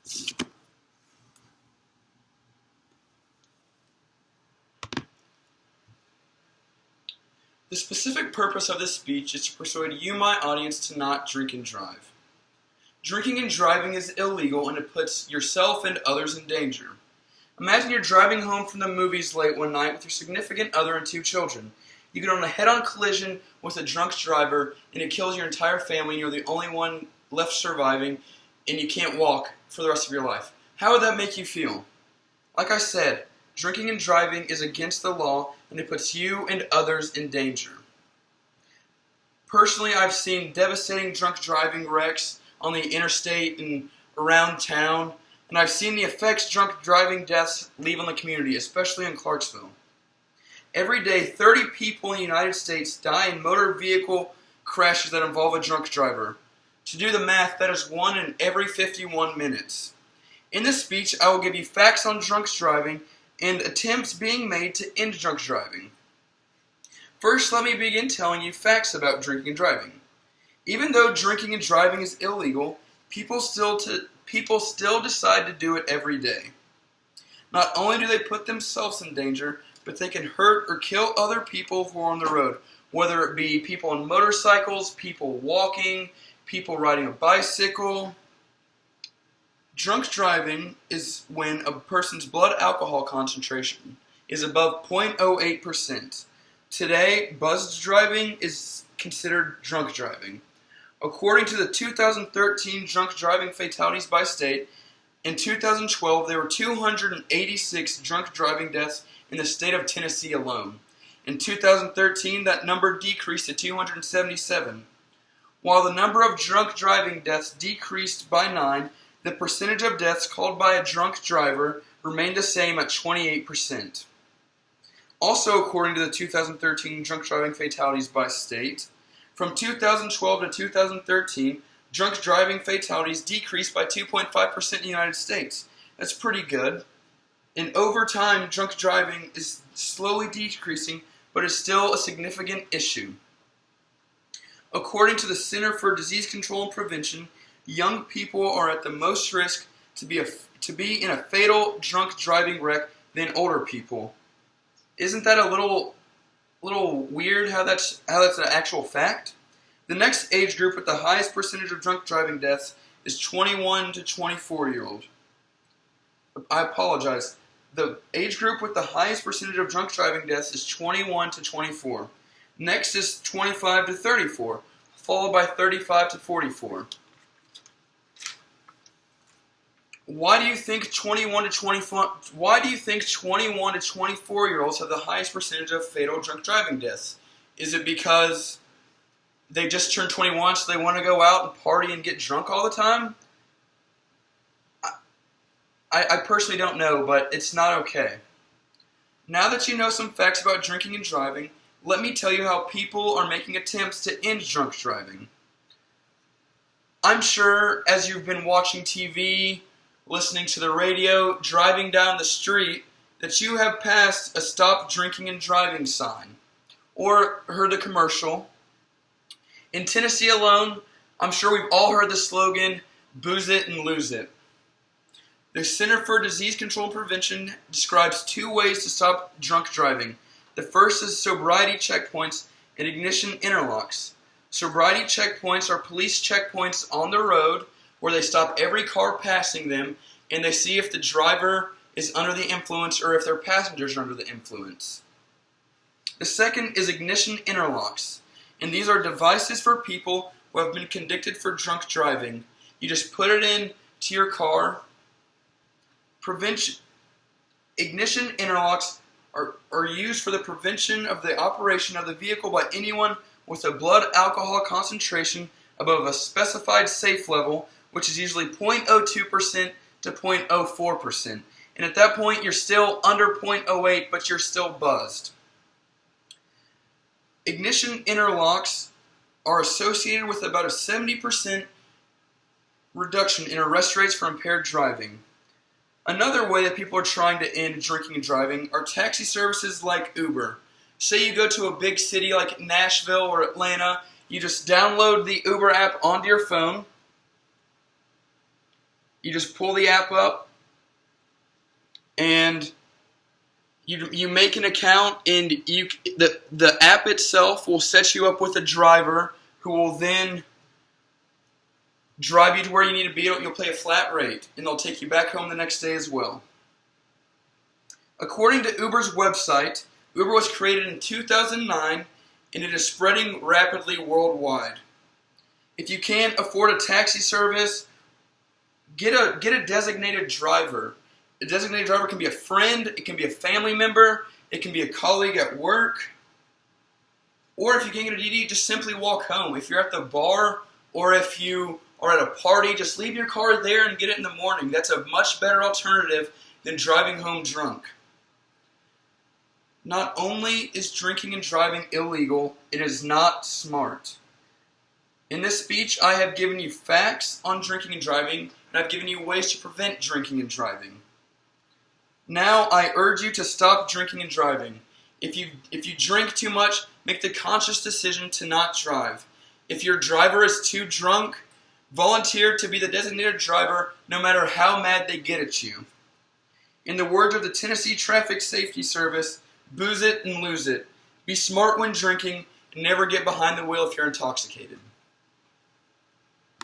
The specific purpose of this speech is to persuade you, my audience, to not drink and drive. Drinking and driving is illegal and it puts yourself and others in danger. Imagine you're driving home from the movies late one night with your significant other and 2 children. You get on a head-on collision with a drunk driver and it kills your entire family and you're the only one left surviving and you can't walk for the rest of your life. How would that make you feel? Like I said, drinking and driving is against the law and it puts you and others in danger. Personally, I've seen devastating drunk driving wrecks on the interstate and around town, and I've seen the effects drunk driving deaths leave on the community, especially in Clarksville. Every day, 30 people in the United States die in motor vehicle crashes that involve a drunk driver. To do the math, that is 1 in every 51 minutes. In this speech, I will give you facts on drunk driving and attempts being made to end drunk driving. First, let me begin telling you facts about drinking and driving. Even though drinking and driving is illegal, people still decide to do it every day. Not only do they put themselves in danger, but they can hurt or kill other people who are on the road, whether it be people on motorcycles, people walking, people riding a bicycle. Drunk driving is when a person's blood alcohol concentration is above 0.08%. Today, buzzed driving is considered drunk driving. According to the 2013 drunk driving fatalities by state, in 2012 there were 286 drunk driving deaths in the state of Tennessee alone. In 2013, that number decreased to 277. While the number of drunk driving deaths decreased by 9, the percentage of deaths caused by a drunk driver remained the same at 28%. Also, according to the 2013 drunk driving fatalities by state, from 2012 to 2013, drunk driving fatalities decreased by 2.5% in the United States. That's pretty good. And over time, drunk driving is slowly decreasing, but is still a significant issue. According to the Center for Disease Control and Prevention, young people are at the most risk to be in a fatal drunk driving wreck than older people. Isn't that a little weird how that's an actual fact? The next age group with the highest percentage of drunk driving deaths is 21 to 24-year-old. I apologize. The age group with the highest percentage of drunk driving deaths is 21 to 24. Next is 25 to 34, followed by 35 to 44. Why do you think 21 to 24-year-olds have the highest percentage of fatal drunk driving deaths? Is it because they just turned 21 so they want to go out and party and get drunk all the time? I personally don't know, but it's not okay. Now that you know some facts about drinking and driving, let me tell you how people are making attempts to end drunk driving. I'm sure as you've been watching TV, listening to the radio, driving down the street, that you have passed a stop drinking and driving sign or heard the commercial. In Tennessee alone, I'm sure we've all heard the slogan, "Booze it and lose it." The Center for Disease Control and Prevention describes 2 ways to stop drunk driving. The first is sobriety checkpoints and ignition interlocks. Sobriety checkpoints are police checkpoints on the road where they stop every car passing them and they see if the driver is under the influence or if their passengers are under the influence. The second is ignition interlocks, and these are devices for people who have been convicted for drunk driving. You just put it in to your car. Ignition interlocks are used for the prevention of the operation of the vehicle by anyone with a blood alcohol concentration above a specified safe level, which is usually 0.02% to 0.04%. And at that point, you're still under 0.08, but you're still buzzed. Ignition interlocks are associated with about a 70% reduction in arrest rates for impaired driving. Another way that people are trying to end drinking and driving are taxi services like Uber. Say you go to a big city like Nashville or Atlanta, you just download the Uber app onto your phone. You just pull the app up and you make an account, and the app itself will set you up with a driver who will then drive you to where you need to be. You'll pay a flat rate, and they'll take you back home the next day as well. According to Uber's website, Uber was created in 2009, and it is spreading rapidly worldwide. If you can't afford a taxi service, get a designated driver. A designated driver can be a friend, it can be a family member, it can be a colleague at work, or if you can't get a DD, just simply walk home. If you're at the bar or if you are at a party, just leave your car there and get it in the morning. That's a much better alternative than driving home drunk. Not only is drinking and driving illegal, it is not smart. In this speech, I have given you facts on drinking and driving, and I've given you ways to prevent drinking and driving. Now, I urge you to stop drinking and driving. If you drink too much, make the conscious decision to not drive. If your driver is too drunk, volunteer to be the designated driver no matter how mad they get at you. In the words of the Tennessee Traffic Safety Service, booze it and lose it. Be smart when drinking and never get behind the wheel if you're intoxicated.